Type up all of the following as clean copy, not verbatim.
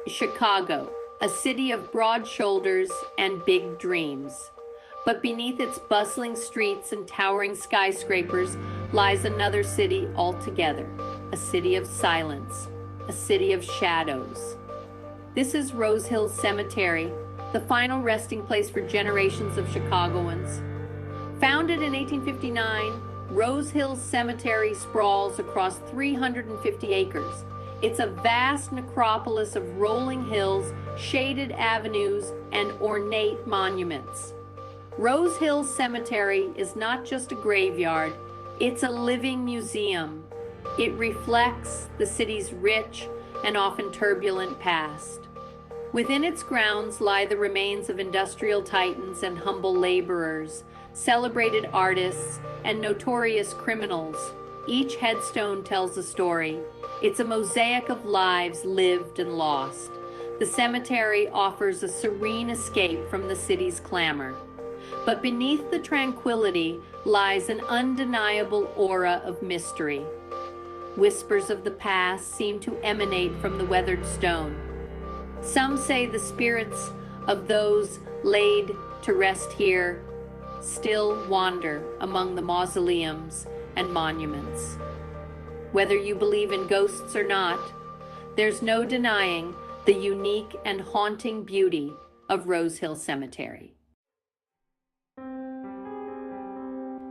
Chicago, a city of broad shoulders and big dreams. But beneath its bustling streets and towering skyscrapers lies another city altogether, a city of silence, a city of shadows. This is Rosehill Cemetery, the final resting place for generations of Chicagoans. Founded in 1859, Rosehill Cemetery sprawls across 350 acres. It's a vast necropolis of rolling hills, shaded avenues, and ornate monuments. Rosehill Cemetery is not just a graveyard, it's a living museum. It reflects the city's rich and often turbulent past. Within its grounds lie the remains of industrial titans and humble laborers, celebrated artists, and notorious criminals. Each headstone tells a story. It's a mosaic of lives lived and lost. The cemetery offers a serene escape from the city's clamor. But beneath the tranquility lies an undeniable aura of mystery. Whispers of the past seem to emanate from the weathered stone. Some say the spirits of those laid to rest here still wander among the mausoleums and monuments. Whether you believe in ghosts or not, there's no denying the unique and haunting beauty of Rosehill Cemetery.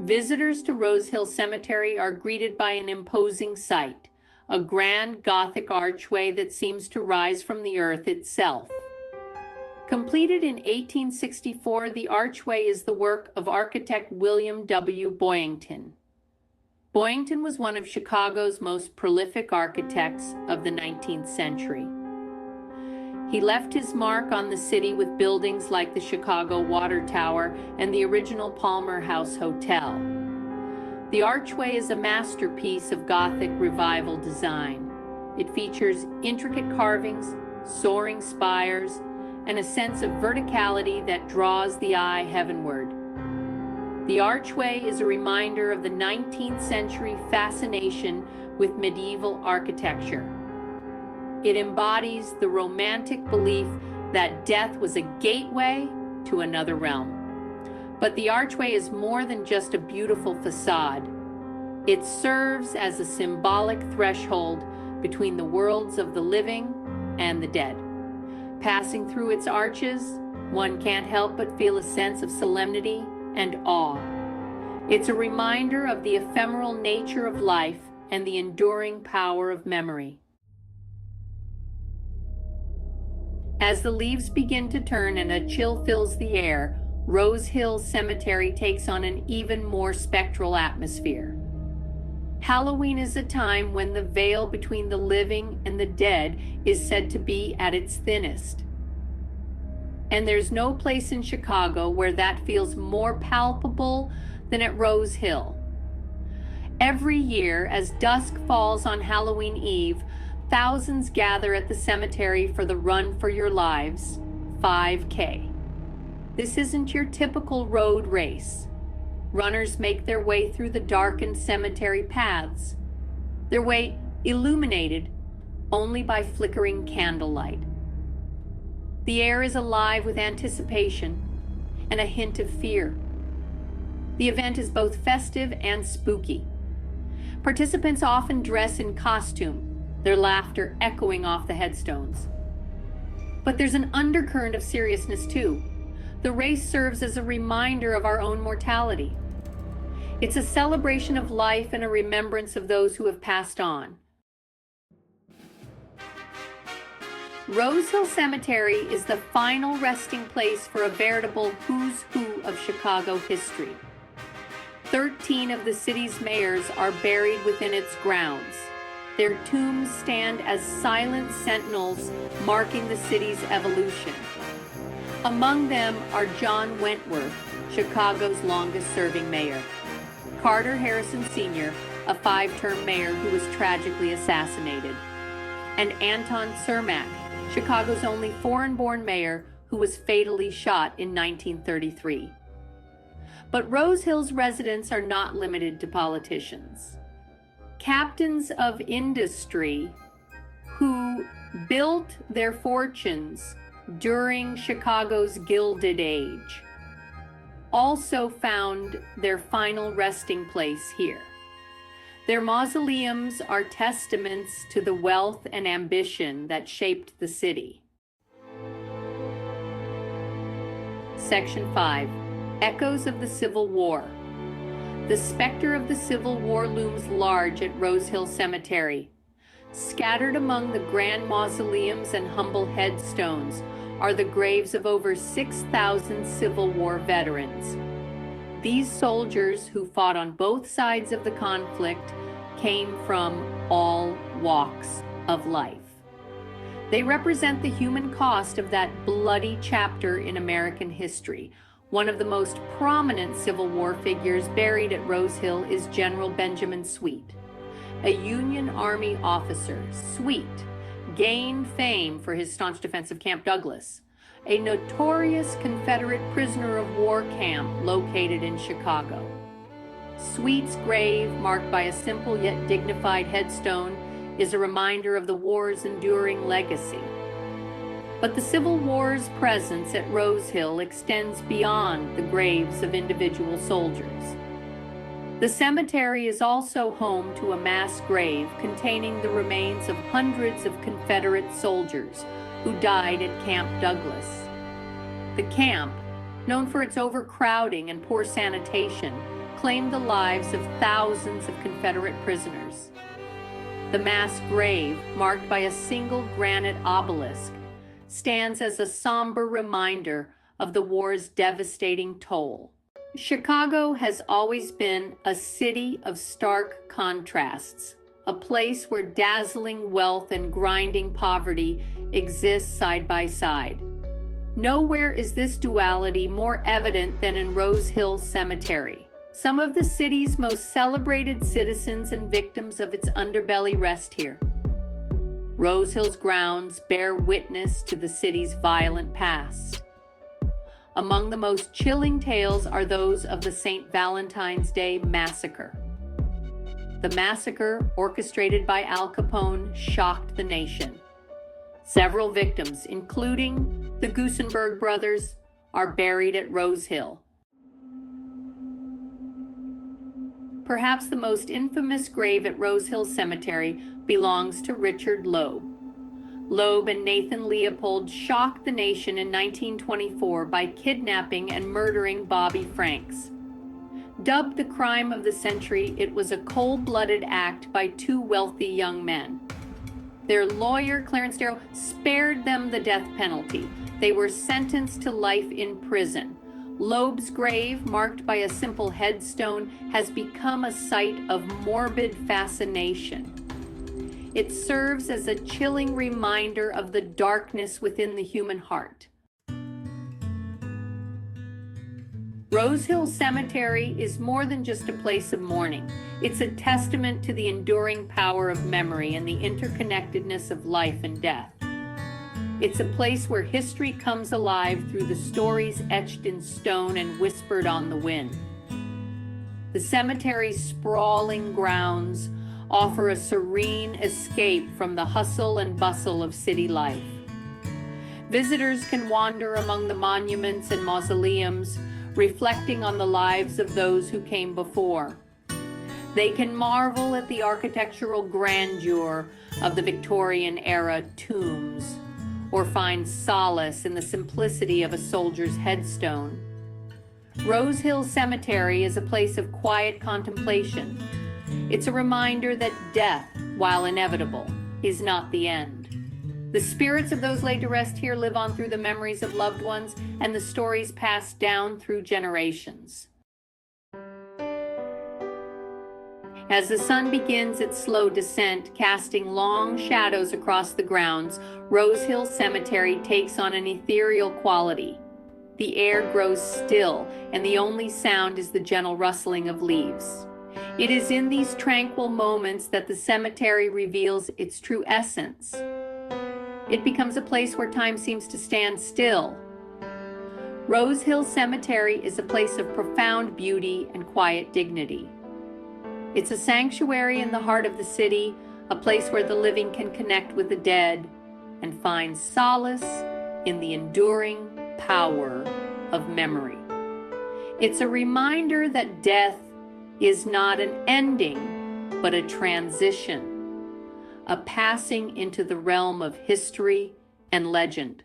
Visitors to Rosehill Cemetery are greeted by an imposing sight, a grand Gothic archway that seems to rise from the earth itself. Completed in 1864, the archway is the work of architect William W. Boyington. Boyington was one of Chicago's most prolific architects of the 19th century. He left his mark on the city with buildings like the Chicago Water Tower and the original Palmer House Hotel. The archway is a masterpiece of Gothic revival design. It features intricate carvings, soaring spires, and a sense of verticality that draws the eye heavenward. The archway is a reminder of the 19th century fascination with medieval architecture. It embodies the romantic belief that death was a gateway to another realm. But the archway is more than just a beautiful facade. It serves as a symbolic threshold between the worlds of the living and the dead. Passing through its arches, one can't help but feel a sense of solemnity and awe. It's a reminder of the ephemeral nature of life and the enduring power of memory. As the leaves begin to turn and a chill fills the air, Rosehill Cemetery takes on an even more spectral atmosphere. Halloween is a time when the veil between the living and the dead is said to be at its thinnest. And there's no place in Chicago where that feels more palpable than at Rosehill. Every year, as dusk falls on Halloween Eve, thousands gather at the cemetery for the Run for Your Lives 5K. This isn't your typical road race. Runners make their way through the darkened cemetery paths, their way illuminated only by flickering candlelight. The air is alive with anticipation and a hint of fear. The event is both festive and spooky. Participants often dress in costume, their laughter echoing off the headstones. But there's an undercurrent of seriousness too. The race serves as a reminder of our own mortality. It's a celebration of life and a remembrance of those who have passed on. Rosehill Cemetery is the final resting place for a veritable who's who of Chicago history. 13 of the city's mayors are buried within its grounds. Their tombs stand as silent sentinels marking the city's evolution. Among them are John Wentworth, Chicago's longest-serving mayor; Carter Harrison Sr., a 5-term mayor who was tragically assassinated; and Anton Cermak, Chicago's only foreign-born mayor who was fatally shot in 1933. But Rosehill's residents are not limited to politicians. Captains of industry who built their fortunes during Chicago's Gilded Age, also found their final resting place here. Their mausoleums are testaments to the wealth and ambition that shaped the city. Section 5. Echoes of the Civil War. The specter of the Civil War looms large at Rosehill Cemetery. Scattered among the grand mausoleums and humble headstones are the graves of over 6,000 Civil War veterans. These soldiers who fought on both sides of the conflict came from all walks of life. They represent the human cost of that bloody chapter in American history. One of the most prominent Civil War figures buried at Rosehill is General Benjamin Sweet. A Union Army officer, Sweet gained fame for his staunch defense of Camp Douglas, a notorious Confederate prisoner of war camp located in Chicago. Sweet's grave, marked by a simple yet dignified headstone, is a reminder of the war's enduring legacy. But the Civil War's presence at Rosehill extends beyond the graves of individual soldiers. The cemetery is also home to a mass grave containing the remains of hundreds of Confederate soldiers who died at Camp Douglas. The camp, known for its overcrowding and poor sanitation, claimed the lives of thousands of Confederate prisoners. The mass grave, marked by a single granite obelisk, stands as a somber reminder of the war's devastating toll. Chicago has always been a city of stark contrasts, a place where dazzling wealth and grinding poverty exist side by side. Nowhere is this duality more evident than in Rosehill Cemetery. Some of the city's most celebrated citizens and victims of its underbelly rest here. Rosehill's grounds bear witness to the city's violent past. Among the most chilling tales are those of the St. Valentine's Day Massacre. The massacre, orchestrated by Al Capone, shocked the nation. Several victims, including the Gusenberg brothers, are buried at Rosehill. Perhaps the most infamous grave at Rosehill Cemetery belongs to Richard Loeb. Loeb and Nathan Leopold shocked the nation in 1924 by kidnapping and murdering Bobby Franks. Dubbed the crime of the century, it was a cold-blooded act by two wealthy young men. Their lawyer, Clarence Darrow, spared them the death penalty. They were sentenced to life in prison. Loeb's grave, marked by a simple headstone, has become a site of morbid fascination. It serves as a chilling reminder of the darkness within the human heart. Rosehill Cemetery is more than just a place of mourning. It's a testament to the enduring power of memory and the interconnectedness of life and death. It's a place where history comes alive through the stories etched in stone and whispered on the wind. The cemetery's sprawling grounds offer a serene escape from the hustle and bustle of city life. Visitors can wander among the monuments and mausoleums, reflecting on the lives of those who came before. They can marvel at the architectural grandeur of the Victorian-era tombs, or find solace in the simplicity of a soldier's headstone. Rosehill Cemetery is a place of quiet contemplation. It's a reminder that death, while inevitable, is not the end. The spirits of those laid to rest here live on through the memories of loved ones and the stories passed down through generations. As the sun begins its slow descent, casting long shadows across the grounds, Rosehill Cemetery takes on an ethereal quality. The air grows still, and the only sound is the gentle rustling of leaves. It is in these tranquil moments that the cemetery reveals its true essence. It becomes a place where time seems to stand still. Rosehill Cemetery is a place of profound beauty and quiet dignity. It's a sanctuary in the heart of the city, a place where the living can connect with the dead and find solace in the enduring power of memory. It's a reminder that death is not an ending, but a transition, a passing into the realm of history and legend.